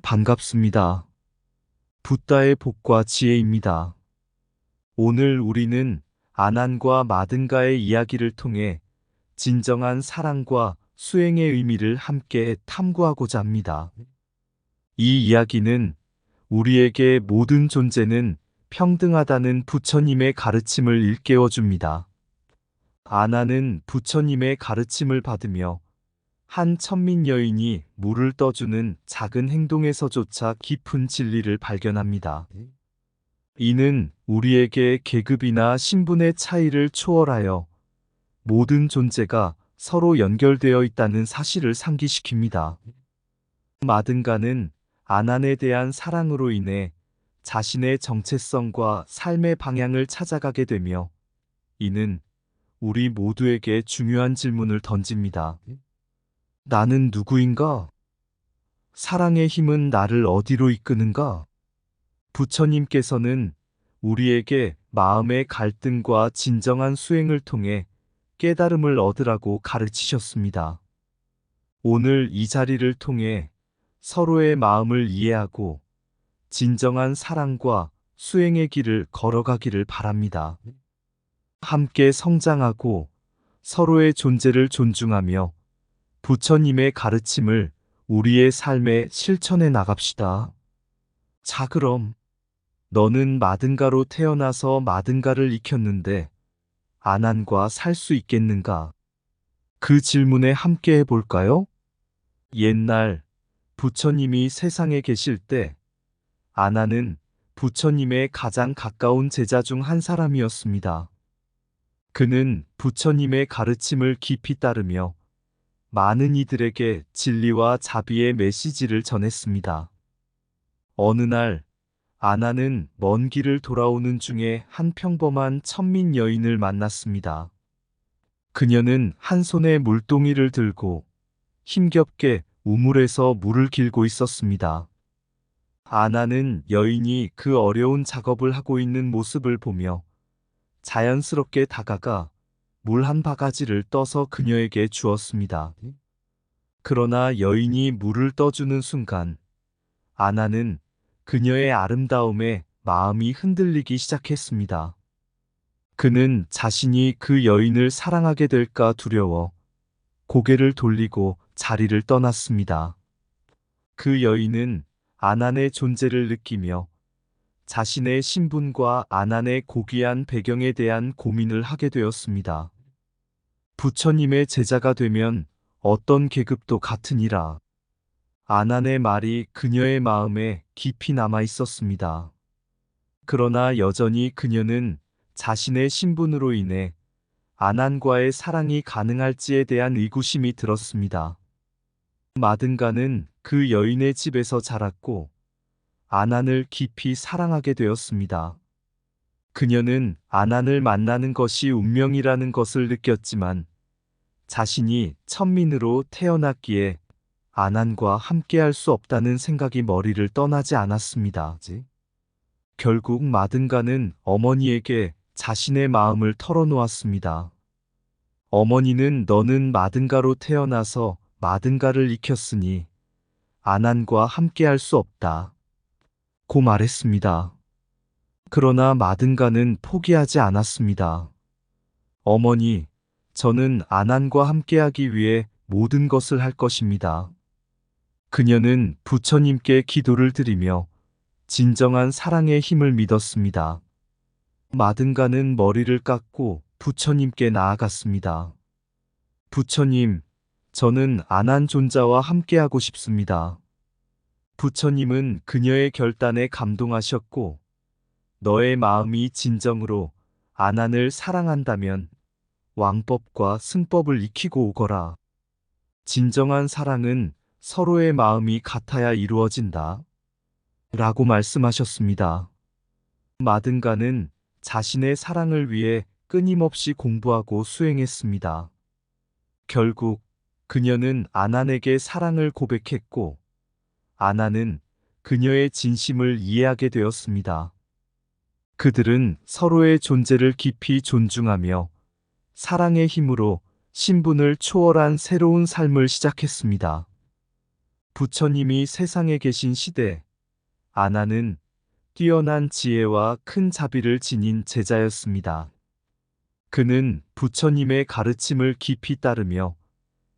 반갑습니다. 붓다의 복과 지혜입니다. 오늘 우리는 아난과 마든가의 이야기를 통해 진정한 사랑과 수행의 의미를 함께 탐구하고자 합니다. 이 이야기는 우리에게 모든 존재는 평등하다는 부처님의 가르침을 일깨워 줍니다. 아난은 부처님의 가르침을 받으며 한 천민 여인이 물을 떠주는 작은 행동에서조차 깊은 진리를 발견합니다. 이는 우리에게 계급이나 신분의 차이를 초월하여 모든 존재가 서로 연결되어 있다는 사실을 상기시킵니다. 마든가는 아난에 대한 사랑으로 인해 자신의 정체성과 삶의 방향을 찾아가게 되며, 이는 우리 모두에게 중요한 질문을 던집니다. 나는 누구인가? 사랑의 힘은 나를 어디로 이끄는가? 부처님께서는 우리에게 마음의 갈등과 진정한 수행을 통해 깨달음을 얻으라고 가르치셨습니다. 오늘 이 자리를 통해 서로의 마음을 이해하고 진정한 사랑과 수행의 길을 걸어가기를 바랍니다. 함께 성장하고 서로의 존재를 존중하며 부처님의 가르침을 우리의 삶에 실천해 나갑시다. 자, 그럼 너는 마든가로 태어나서 마든가를 익혔는데 아난과 살 수 있겠는가? 그 질문에 함께 해볼까요? 옛날 부처님이 세상에 계실 때 아난은 부처님의 가장 가까운 제자 중 한 사람이었습니다. 그는 부처님의 가르침을 깊이 따르며 많은 이들에게 진리와 자비의 메시지를 전했습니다. 어느 날 아나는 먼 길을 돌아오는 중에 한 평범한 천민 여인을 만났습니다. 그녀는 한 손에 물동이를 들고 힘겹게 우물에서 물을 길고 있었습니다. 아나는 여인이 그 어려운 작업을 하고 있는 모습을 보며 자연스럽게 다가가 물 한 바가지를 떠서 그녀에게 주었습니다. 그러나 여인이 물을 떠주는 순간 아나는 그녀의 아름다움에 마음이 흔들리기 시작했습니다. 그는 자신이 그 여인을 사랑하게 될까 두려워 고개를 돌리고 자리를 떠났습니다. 그 여인은 아난의 존재를 느끼며 자신의 신분과 아난의 고귀한 배경에 대한 고민을 하게 되었습니다. 부처님의 제자가 되면 어떤 계급도 같으니라. 아난의 말이 그녀의 마음에 깊이 남아 있었습니다. 그러나 여전히 그녀는 자신의 신분으로 인해 아난과의 사랑이 가능할지에 대한 의구심이 들었습니다. 마든가는 그 여인의 집에서 자랐고 아난을 깊이 사랑하게 되었습니다. 그녀는 아난을 만나는 것이 운명이라는 것을 느꼈지만 자신이 천민으로 태어났기에 아난과 함께할 수 없다는 생각이 머리를 떠나지 않았습니다. 결국 마든가는 어머니에게 자신의 마음을 털어놓았습니다. 어머니는 너는 마든가로 태어나서 마든가를 익혔으니 아난과 함께할 수 없다 고 말했습니다. 그러나 마든가는 포기하지 않았습니다. 어머니, 저는 아난과 함께하기 위해 모든 것을 할 것입니다. 그녀는 부처님께 기도를 드리며 진정한 사랑의 힘을 믿었습니다. 마든가는 머리를 깎고 부처님께 나아갔습니다. 부처님, 저는 아난 존자와 함께하고 싶습니다. 부처님은 그녀의 결단에 감동하셨고, 너의 마음이 진정으로 아난을 사랑한다면 왕법과 승법을 익히고 오거라. 진정한 사랑은 서로의 마음이 같아야 이루어진다. 라고 말씀하셨습니다. 마든가는 자신의 사랑을 위해 끊임없이 공부하고 수행했습니다. 결국 그녀는 아난에게 사랑을 고백했고, 아난은 그녀의 진심을 이해하게 되었습니다. 그들은 서로의 존재를 깊이 존중하며 사랑의 힘으로 신분을 초월한 새로운 삶을 시작했습니다. 부처님이 세상에 계신 시대, 아나는 뛰어난 지혜와 큰 자비를 지닌 제자였습니다. 그는 부처님의 가르침을 깊이 따르며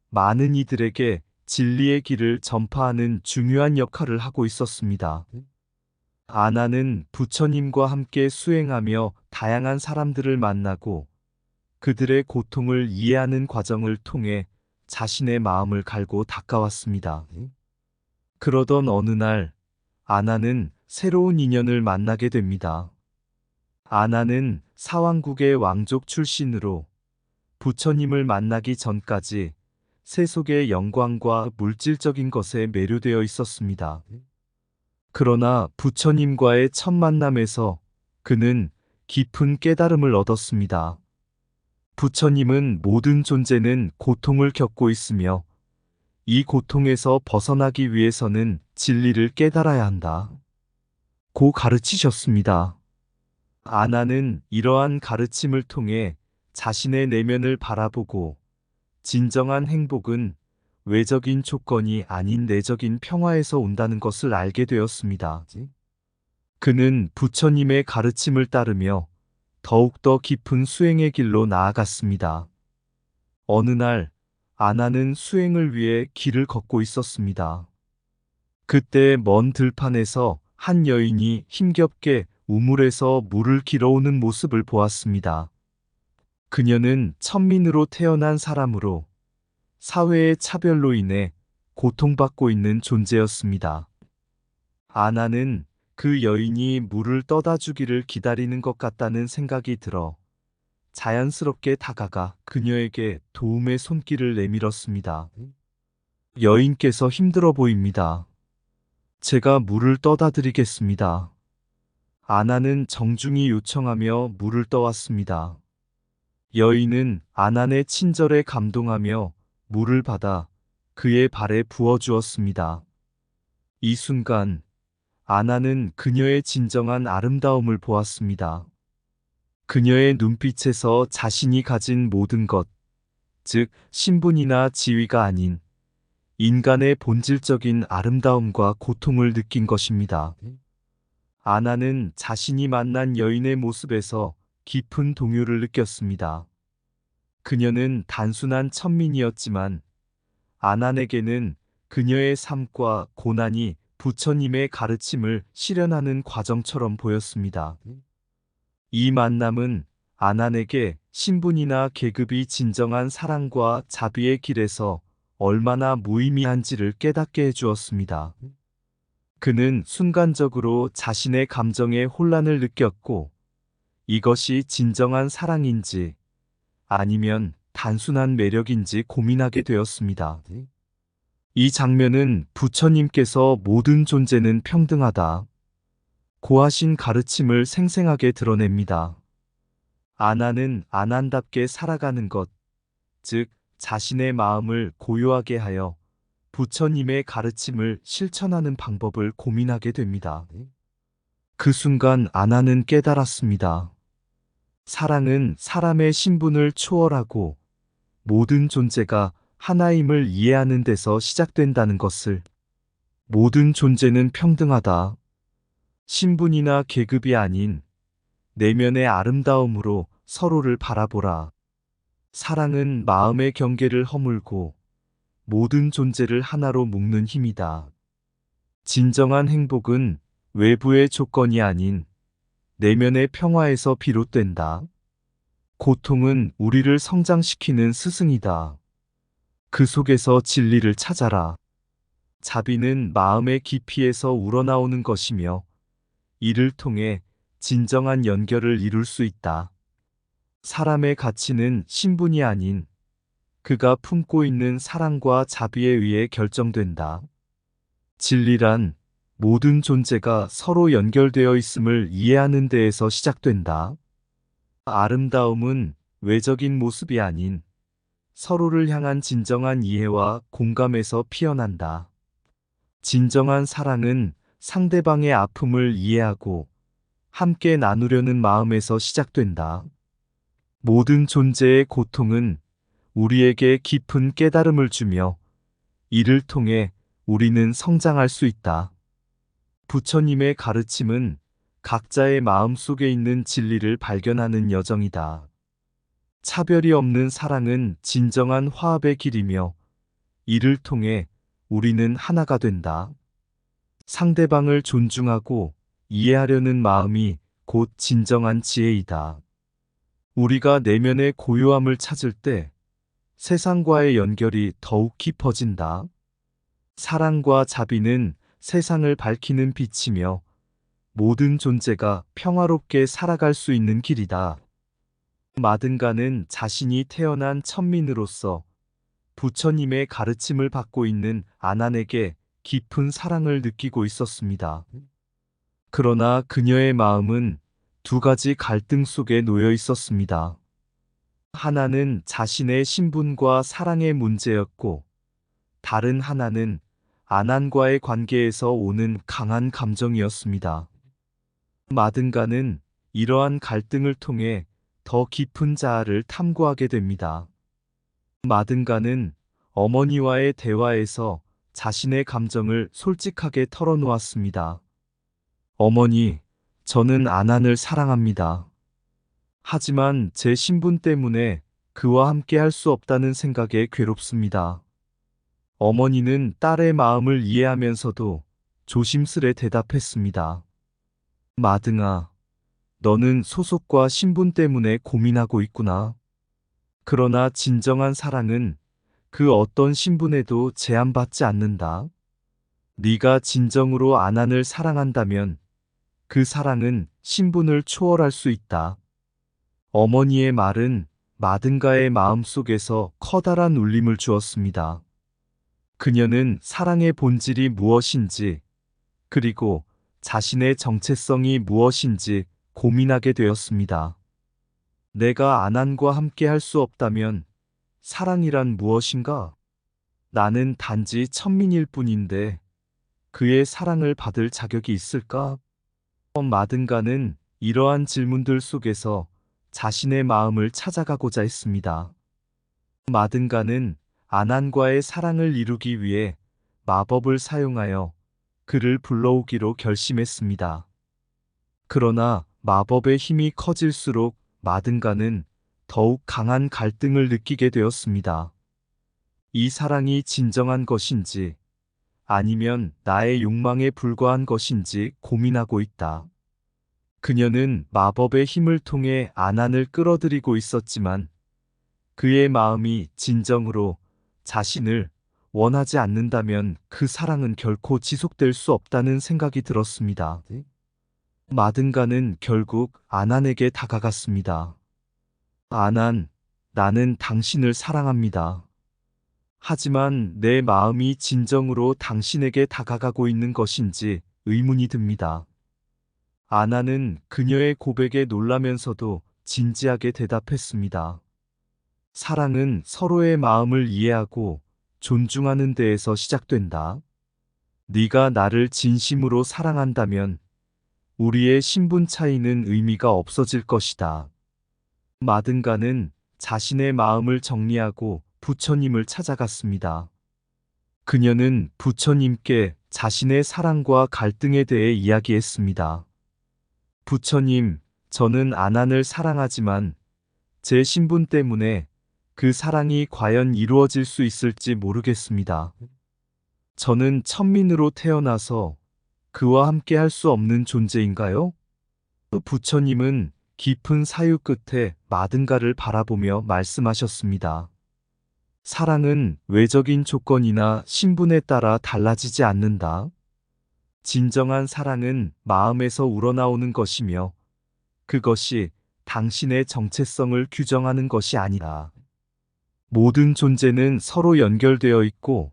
많은 이들에게 진리의 길을 전파하는 중요한 역할을 하고 있었습니다. 아나는 부처님과 함께 수행하며 다양한 사람들을 만나고 그들의 고통을 이해하는 과정을 통해 자신의 마음을 갈고 닦아왔습니다. 그러던 어느 날 아나는 새로운 인연을 만나게 됩니다. 아나는 사왕국의 왕족 출신으로 부처님을 만나기 전까지 세속의 영광과 물질적인 것에 매료되어 있었습니다. 그러나 부처님과의 첫 만남에서 그는 깊은 깨달음을 얻었습니다. 부처님은 모든 존재는 고통을 겪고 있으며 이 고통에서 벗어나기 위해서는 진리를 깨달아야 한다. 고 가르치셨습니다. 아나는 이러한 가르침을 통해 자신의 내면을 바라보고 진정한 행복은 외적인 조건이 아닌 내적인 평화에서 온다는 것을 알게 되었습니다. 그는 부처님의 가르침을 따르며 더욱더 깊은 수행의 길로 나아갔습니다. 어느 날 아나는 수행을 위해 길을 걷고 있었습니다. 그때 먼 들판에서 한 여인이 힘겹게 우물에서 물을 길어오는 모습을 보았습니다. 그녀는 천민으로 태어난 사람으로 사회의 차별로 인해 고통받고 있는 존재였습니다. 아나는 그 여인이 물을 떠다 주기를 기다리는 것 같다는 생각이 들어 자연스럽게 다가가 그녀에게 도움의 손길을 내밀었습니다. 여인께서 힘들어 보입니다. 제가 물을 떠다 드리겠습니다. 아나는 정중히 요청하며 물을 떠왔습니다. 여인은 아난의 친절에 감동하며 물을 받아 그의 발에 부어주었습니다. 이 순간 아나는 그녀의 진정한 아름다움을 보았습니다. 그녀의 눈빛에서 자신이 가진 모든 것, 즉 신분이나 지위가 아닌 인간의 본질적인 아름다움과 고통을 느낀 것입니다. 아나는 자신이 만난 여인의 모습에서 깊은 동요를 느꼈습니다. 그녀는 단순한 천민이었지만 아난에게는 그녀의 삶과 고난이 부처님의 가르침을 실현하는 과정처럼 보였습니다. 이 만남은 아난에게 신분이나 계급이 진정한 사랑과 자비의 길에서 얼마나 무의미한지를 깨닫게 해주었습니다. 그는 순간적으로 자신의 감정에 혼란을 느꼈고 이것이 진정한 사랑인지 아니면 단순한 매력인지 고민하게 되었습니다. 이 장면은 부처님께서 모든 존재는 평등하다 고하신 가르침을 생생하게 드러냅니다. 아나는 아난답게 살아가는 것, 즉 자신의 마음을 고요하게 하여 부처님의 가르침을 실천하는 방법을 고민하게 됩니다. 그 순간 아나는 깨달았습니다. 사랑은 사람의 신분을 초월하고 모든 존재가 하나임을 이해하는 데서 시작된다는 것을. 모든 존재는 평등하다. 신분이나 계급이 아닌 내면의 아름다움으로 서로를 바라보라. 사랑은 마음의 경계를 허물고 모든 존재를 하나로 묶는 힘이다. 진정한 행복은 외부의 조건이 아닌 내면의 평화에서 비롯된다. 고통은 우리를 성장시키는 스승이다. 그 속에서 진리를 찾아라. 자비는 마음의 깊이에서 우러나오는 것이며 이를 통해 진정한 연결을 이룰 수 있다. 사람의 가치는 신분이 아닌 그가 품고 있는 사랑과 자비에 의해 결정된다. 진리란 모든 존재가 서로 연결되어 있음을 이해하는 데에서 시작된다. 아름다움은 외적인 모습이 아닌 서로를 향한 진정한 이해와 공감에서 피어난다. 진정한 사랑은 상대방의 아픔을 이해하고 함께 나누려는 마음에서 시작된다. 모든 존재의 고통은 우리에게 깊은 깨달음을 주며 이를 통해 우리는 성장할 수 있다. 부처님의 가르침은 각자의 마음 속에 있는 진리를 발견하는 여정이다. 차별이 없는 사랑은 진정한 화합의 길이며 이를 통해 우리는 하나가 된다. 상대방을 존중하고 이해하려는 마음이 곧 진정한 지혜이다. 우리가 내면의 고요함을 찾을 때 세상과의 연결이 더욱 깊어진다. 사랑과 자비는 세상을 밝히는 빛이며 모든 존재가 평화롭게 살아갈 수 있는 길이다. 마든가는 자신이 태어난 천민으로서 부처님의 가르침을 받고 있는 아난에게 깊은 사랑을 느끼고 있었습니다. 그러나 그녀의 마음은 두 가지 갈등 속에 놓여 있었습니다. 하나는 자신의 신분과 사랑의 문제였고, 다른 하나는 아난과의 관계에서 오는 강한 감정이었습니다. 마든가는 이러한 갈등을 통해 더 깊은 자아를 탐구하게 됩니다. 마든가는 어머니와의 대화에서 자신의 감정을 솔직하게 털어놓았습니다. 어머니, 저는 아난을 사랑합니다. 하지만 제 신분 때문에 그와 함께 할 수 없다는 생각에 괴롭습니다. 어머니는 딸의 마음을 이해하면서도 조심스레 대답했습니다. 마등아, 너는 소속과 신분 때문에 고민하고 있구나. 그러나 진정한 사랑은 그 어떤 신분에도 제한받지 않는다. 네가 진정으로 아난을 사랑한다면 그 사랑은 신분을 초월할 수 있다. 어머니의 말은 마든가의 마음속에서 커다란 울림을 주었습니다. 그녀는 사랑의 본질이 무엇인지, 그리고 자신의 정체성이 무엇인지 고민하게 되었습니다. 내가 아난과 함께 할 수 없다면 사랑이란 무엇인가? 나는 단지 천민일 뿐인데 그의 사랑을 받을 자격이 있을까? 마든가는 이러한 질문들 속에서 자신의 마음을 찾아가고자 했습니다. 마든가는 아난과의 사랑을 이루기 위해 마법을 사용하여 그를 불러오기로 결심했습니다. 그러나 마법의 힘이 커질수록 마든가는 더욱 강한 갈등을 느끼게 되었습니다. 이 사랑이 진정한 것인지 아니면 나의 욕망에 불과한 것인지 고민하고 있다. 그녀는 마법의 힘을 통해 아난을 끌어들이고 있었지만 그의 마음이 진정으로 자신을 원하지 않는다면 그 사랑은 결코 지속될 수 없다는 생각이 들었습니다. 마든가는 결국 아난에게 다가갔습니다. 아난, 나는 당신을 사랑합니다. 하지만 내 마음이 진정으로 당신에게 다가가고 있는 것인지 의문이 듭니다. 아나는 그녀의 고백에 놀라면서도 진지하게 대답했습니다. 사랑은 서로의 마음을 이해하고 존중하는 데에서 시작된다. 네가 나를 진심으로 사랑한다면 우리의 신분 차이는 의미가 없어질 것이다. 마든가는 자신의 마음을 정리하고 부처님을 찾아갔습니다. 그녀는 부처님께 자신의 사랑과 갈등에 대해 이야기했습니다. 부처님, 저는 아난을 사랑하지만 제 신분 때문에 그 사랑이 과연 이루어질 수 있을지 모르겠습니다. 저는 천민으로 태어나서 그와 함께 할 수 없는 존재인가요? 부처님은 깊은 사유 끝에 마든가를 바라보며 말씀하셨습니다. 사랑은 외적인 조건이나 신분에 따라 달라지지 않는다. 진정한 사랑은 마음에서 우러나오는 것이며 그것이 당신의 정체성을 규정하는 것이 아니다. 모든 존재는 서로 연결되어 있고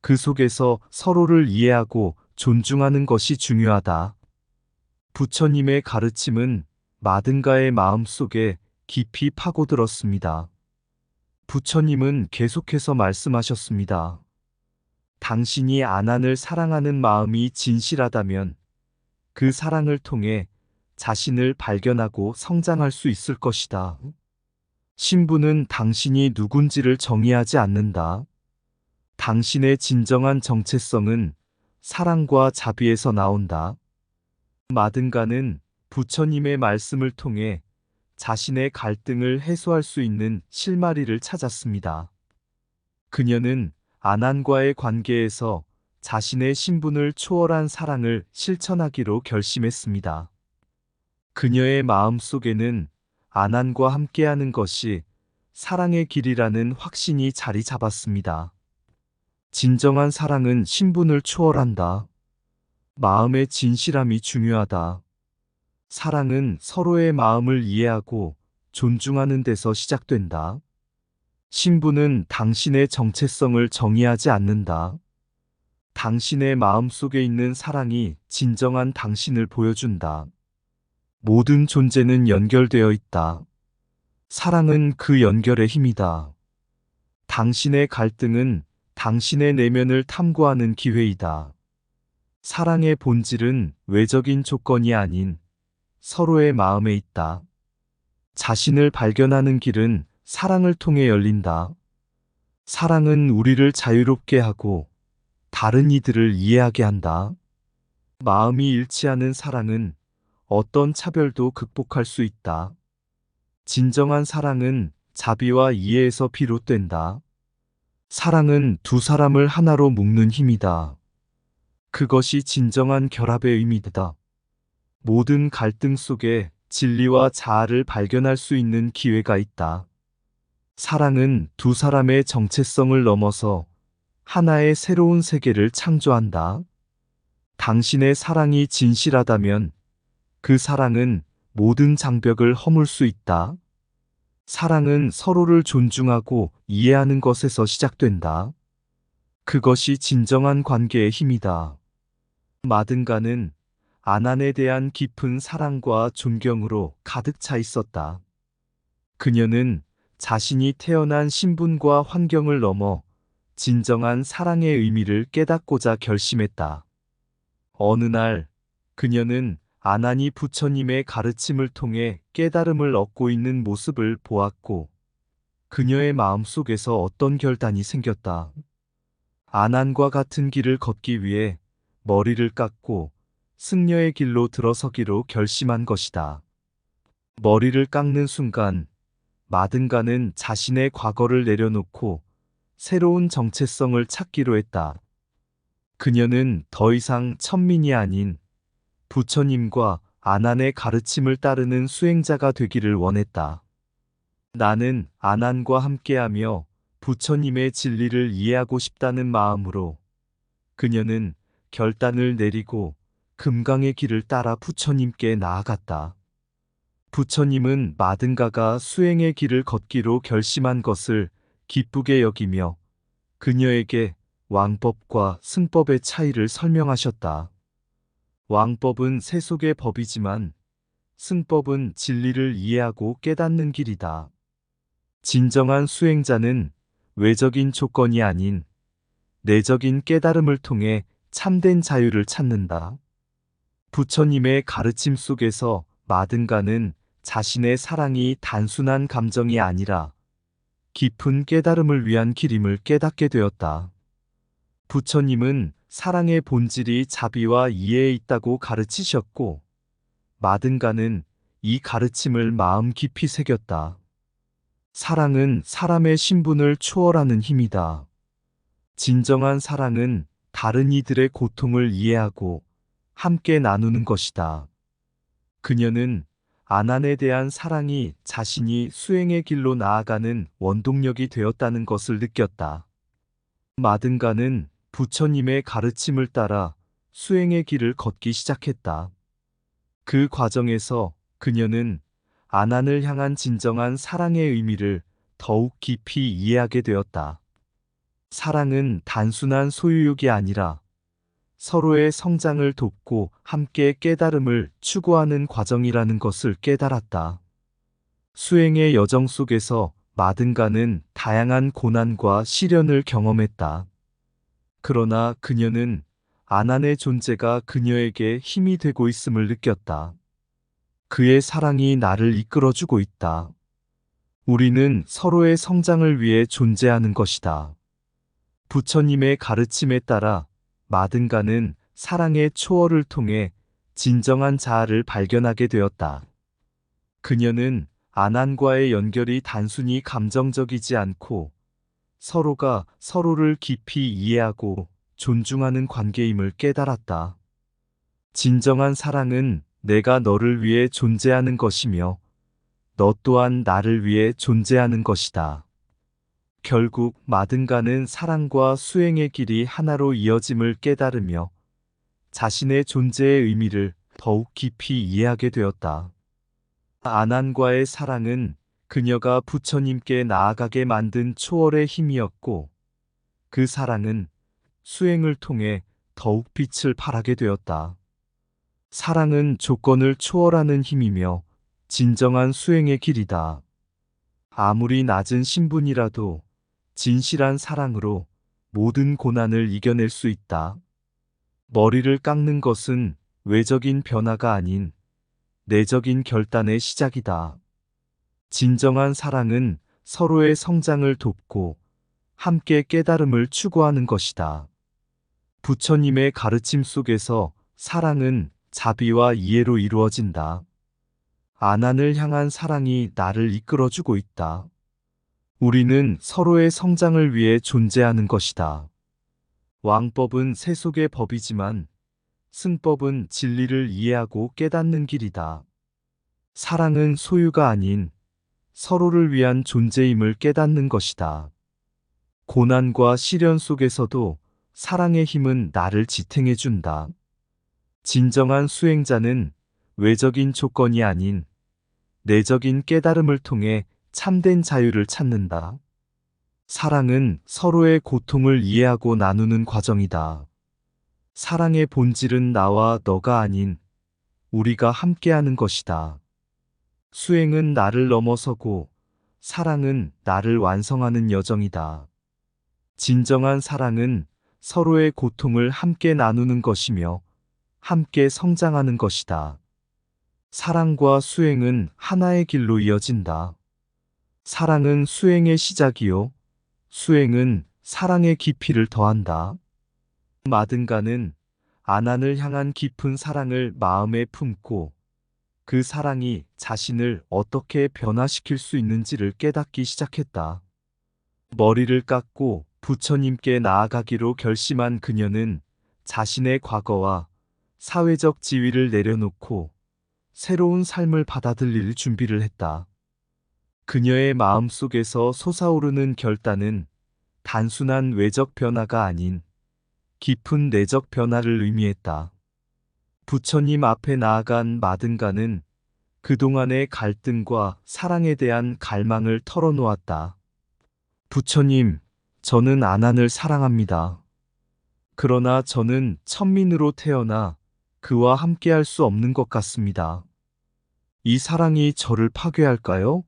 그 속에서 서로를 이해하고 존중하는 것이 중요하다. 부처님의 가르침은 마든가의 마음속에 깊이 파고들었습니다. 부처님은 계속해서 말씀하셨습니다. 당신이 아난을 사랑하는 마음이 진실하다면 그 사랑을 통해 자신을 발견하고 성장할 수 있을 것이다. 신분은 당신이 누군지를 정의하지 않는다. 당신의 진정한 정체성은 사랑과 자비에서 나온다. 마든가는 부처님의 말씀을 통해 자신의 갈등을 해소할 수 있는 실마리를 찾았습니다. 그녀는 아난과의 관계에서 자신의 신분을 초월한 사랑을 실천하기로 결심했습니다. 그녀의 마음 속에는 아난과 함께하는 것이 사랑의 길이라는 확신이 자리 잡았습니다. 진정한 사랑은 신분을 초월한다. 마음의 진실함이 중요하다. 사랑은 서로의 마음을 이해하고 존중하는 데서 시작된다. 신분은 당신의 정체성을 정의하지 않는다. 당신의 마음 속에 있는 사랑이 진정한 당신을 보여준다. 모든 존재는 연결되어 있다. 사랑은 그 연결의 힘이다. 당신의 갈등은 당신의 내면을 탐구하는 기회이다. 사랑의 본질은 외적인 조건이 아닌 서로의 마음에 있다. 자신을 발견하는 길은 사랑을 통해 열린다. 사랑은 우리를 자유롭게 하고 다른 이들을 이해하게 한다. 마음이 일치하는 사랑은 어떤 차별도 극복할 수 있다. 진정한 사랑은 자비와 이해에서 비롯된다. 사랑은 두 사람을 하나로 묶는 힘이다. 그것이 진정한 결합의 의미다. 모든 갈등 속에 진리와 자아를 발견할 수 있는 기회가 있다. 사랑은 두 사람의 정체성을 넘어서 하나의 새로운 세계를 창조한다. 당신의 사랑이 진실하다면 그 사랑은 모든 장벽을 허물 수 있다. 사랑은 서로를 존중하고 이해하는 것에서 시작된다. 그것이 진정한 관계의 힘이다. 마든가는 아난에 대한 깊은 사랑과 존경으로 가득 차 있었다. 그녀는 자신이 태어난 신분과 환경을 넘어 진정한 사랑의 의미를 깨닫고자 결심했다. 어느 날, 그녀는 아난이 부처님의 가르침을 통해 깨달음을 얻고 있는 모습을 보았고, 그녀의 마음속에서 어떤 결단이 생겼다. 아난과 같은 길을 걷기 위해 머리를 깎고 승려의 길로 들어서기로 결심한 것이다. 머리를 깎는 순간, 마든가는 자신의 과거를 내려놓고 새로운 정체성을 찾기로 했다. 그녀는 더 이상 천민이 아닌 부처님과 아난의 가르침을 따르는 수행자가 되기를 원했다. 나는 아난과 함께하며 부처님의 진리를 이해하고 싶다는 마음으로 그녀는 결단을 내리고 금강의 길을 따라 부처님께 나아갔다. 부처님은 마든가가 수행의 길을 걷기로 결심한 것을 기쁘게 여기며 그녀에게 왕법과 승법의 차이를 설명하셨다. 왕법은 세속의 법이지만 승법은 진리를 이해하고 깨닫는 길이다. 진정한 수행자는 외적인 조건이 아닌 내적인 깨달음을 통해 참된 자유를 찾는다. 부처님의 가르침 속에서 마든가는 자신의 사랑이 단순한 감정이 아니라 깊은 깨달음을 위한 길임을 깨닫게 되었다. 부처님은 사랑의 본질이 자비와 이해에 있다고 가르치셨고, 마든가는 이 가르침을 마음 깊이 새겼다. 사랑은 사람의 신분을 초월하는 힘이다. 진정한 사랑은 다른 이들의 고통을 이해하고 함께 나누는 것이다. 그녀는 아난에 대한 사랑이 자신이 수행의 길로 나아가는 원동력이 되었다는 것을 느꼈다. 마든가는 부처님의 가르침을 따라 수행의 길을 걷기 시작했다. 그 과정에서 그녀는 아난을 향한 진정한 사랑의 의미를 더욱 깊이 이해하게 되었다. 사랑은 단순한 소유욕이 아니라 서로의 성장을 돕고 함께 깨달음을 추구하는 과정이라는 것을 깨달았다. 수행의 여정 속에서 마든가는 다양한 고난과 시련을 경험했다. 그러나 그녀는 아난의 존재가 그녀에게 힘이 되고 있음을 느꼈다. 그의 사랑이 나를 이끌어주고 있다. 우리는 서로의 성장을 위해 존재하는 것이다. 부처님의 가르침에 따라 마든가는 사랑의 초월을 통해 진정한 자아를 발견하게 되었다. 그녀는 아난과의 연결이 단순히 감정적이지 않고 서로가 서로를 깊이 이해하고 존중하는 관계임을 깨달았다. 진정한 사랑은 내가 너를 위해 존재하는 것이며 너 또한 나를 위해 존재하는 것이다. 결국 마든가는 사랑과 수행의 길이 하나로 이어짐을 깨달으며 자신의 존재의 의미를 더욱 깊이 이해하게 되었다. 아난과의 사랑은 그녀가 부처님께 나아가게 만든 초월의 힘이었고 그 사랑은 수행을 통해 더욱 빛을 발하게 되었다. 사랑은 조건을 초월하는 힘이며 진정한 수행의 길이다. 아무리 낮은 신분이라도 진실한 사랑으로 모든 고난을 이겨낼 수 있다. 머리를 깎는 것은 외적인 변화가 아닌 내적인 결단의 시작이다. 진정한 사랑은 서로의 성장을 돕고 함께 깨달음을 추구하는 것이다. 부처님의 가르침 속에서 사랑은 자비와 이해로 이루어진다. 아난을 향한 사랑이 나를 이끌어주고 있다. 우리는 서로의 성장을 위해 존재하는 것이다. 왕법은 세속의 법이지만 승법은 진리를 이해하고 깨닫는 길이다. 사랑은 소유가 아닌 서로를 위한 존재임을 깨닫는 것이다. 고난과 시련 속에서도 사랑의 힘은 나를 지탱해 준다. 진정한 수행자는 외적인 조건이 아닌 내적인 깨달음을 통해 참된 자유를 찾는다. 사랑은 서로의 고통을 이해하고 나누는 과정이다. 사랑의 본질은 나와 너가 아닌 우리가 함께하는 것이다. 수행은 나를 넘어서고 사랑은 나를 완성하는 여정이다. 진정한 사랑은 서로의 고통을 함께 나누는 것이며 함께 성장하는 것이다. 사랑과 수행은 하나의 길로 이어진다. 사랑은 수행의 시작이요. 수행은 사랑의 깊이를 더한다. 마든가는 아난을 향한 깊은 사랑을 마음에 품고 그 사랑이 자신을 어떻게 변화시킬 수 있는지를 깨닫기 시작했다. 머리를 깎고 부처님께 나아가기로 결심한 그녀는 자신의 과거와 사회적 지위를 내려놓고 새로운 삶을 받아들일 준비를 했다. 그녀의 마음속에서 솟아오르는 결단은 단순한 외적 변화가 아닌 깊은 내적 변화를 의미했다. 부처님 앞에 나아간 마든가는 그동안의 갈등과 사랑에 대한 갈망을 털어놓았다. 부처님, 저는 아난을 사랑합니다. 그러나 저는 천민으로 태어나 그와 함께할 수 없는 것 같습니다. 이 사랑이 저를 파괴할까요?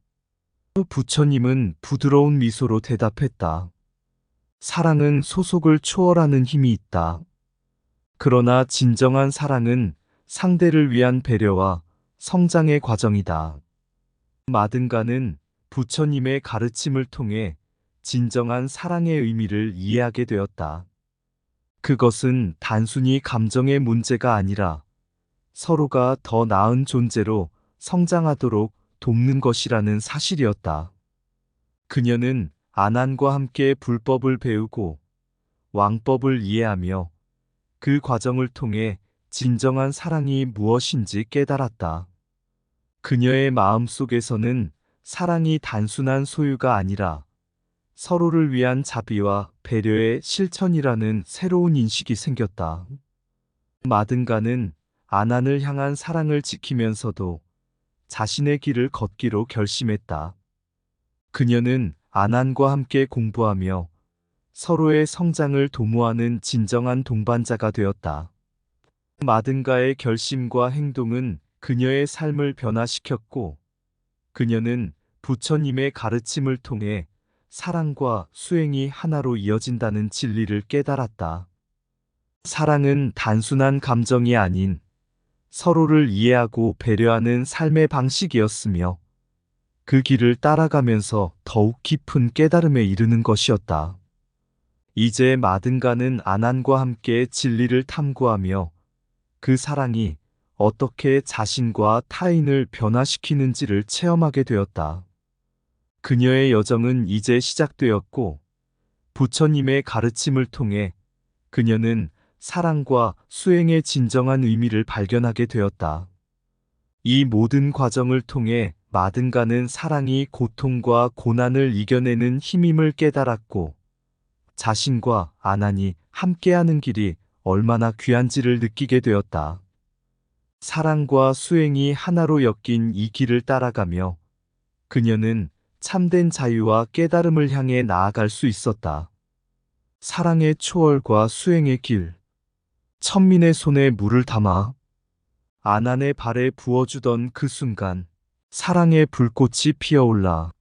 부처님은 부드러운 미소로 대답했다. 사랑은 소속을 초월하는 힘이 있다. 그러나 진정한 사랑은 상대를 위한 배려와 성장의 과정이다. 마든가는 부처님의 가르침을 통해 진정한 사랑의 의미를 이해하게 되었다. 그것은 단순히 감정의 문제가 아니라 서로가 더 나은 존재로 성장하도록 돕는 것이라는 사실이었다. 그녀는 아난과 함께 불법을 배우고 왕법을 이해하며 그 과정을 통해 진정한 사랑이 무엇인지 깨달았다. 그녀의 마음속에서는 사랑이 단순한 소유가 아니라 서로를 위한 자비와 배려의 실천이라는 새로운 인식이 생겼다. 마든가는 아난을 향한 사랑을 지키면서도 자신의 길을 걷기로 결심했다. 그녀는 아난과 함께 공부하며 서로의 성장을 도모하는 진정한 동반자가 되었다. 마든가의 결심과 행동은 그녀의 삶을 변화시켰고, 그녀는 부처님의 가르침을 통해 사랑과 수행이 하나로 이어진다는 진리를 깨달았다. 사랑은 단순한 감정이 아닌 서로를 이해하고 배려하는 삶의 방식이었으며, 그 길을 따라가면서 더욱 깊은 깨달음에 이르는 것이었다. 이제 마든가는 아난과 함께 진리를 탐구하며 그 사랑이 어떻게 자신과 타인을 변화시키는지를 체험하게 되었다. 그녀의 여정은 이제 시작되었고, 부처님의 가르침을 통해 그녀는 사랑과 수행의 진정한 의미를 발견하게 되었다. 이 모든 과정을 통해 마든가는 사랑이 고통과 고난을 이겨내는 힘임을 깨달았고, 자신과 아난이 함께하는 길이 얼마나 귀한지를 느끼게 되었다. 사랑과 수행이 하나로 엮인 이 길을 따라가며 그녀는 참된 자유와 깨달음을 향해 나아갈 수 있었다. 사랑의 초월과 수행의 길. 천민의 손에 물을 담아 아난의 발에 부어주던 그 순간 사랑의 불꽃이 피어올라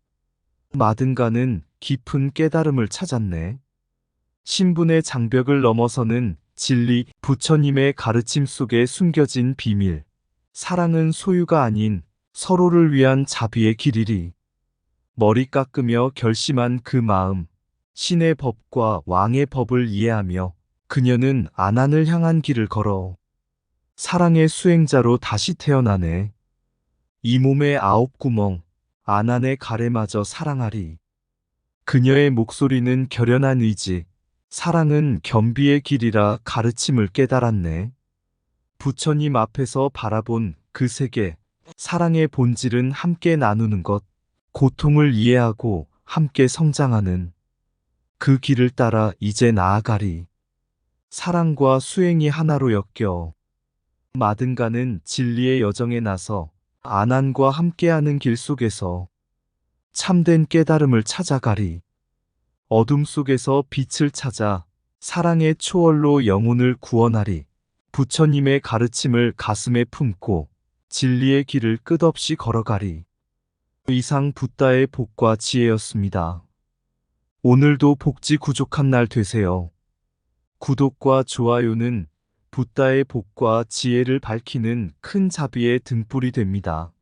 마든가는 깊은 깨달음을 찾았네. 신분의 장벽을 넘어서는 진리, 부처님의 가르침 속에 숨겨진 비밀. 사랑은 소유가 아닌 서로를 위한 자비의 길이리. 머리 깎으며 결심한 그 마음, 신의 법과 왕의 법을 이해하며 그녀는 아난을 향한 길을 걸어 사랑의 수행자로 다시 태어나네. 이 몸의 9구멍, 아난의 가래마저 사랑하리. 그녀의 목소리는 결연한 의지, 사랑은 겸비의 길이라 가르침을 깨달았네. 부처님 앞에서 바라본 그 세계, 사랑의 본질은 함께 나누는 것, 고통을 이해하고 함께 성장하는 그 길을 따라 이제 나아가리. 사랑과 수행이 하나로 엮여 마든가는 진리의 여정에 나서 아난과 함께하는 길 속에서 참된 깨달음을 찾아가리. 어둠 속에서 빛을 찾아 사랑의 초월로 영혼을 구원하리. 부처님의 가르침을 가슴에 품고 진리의 길을 끝없이 걸어가리. 이상 붓다의 복과 지혜였습니다. 오늘도 복지 구족한 날 되세요. 구독과 좋아요는 붓다의 복과 지혜를 밝히는 큰 자비의 등불이 됩니다.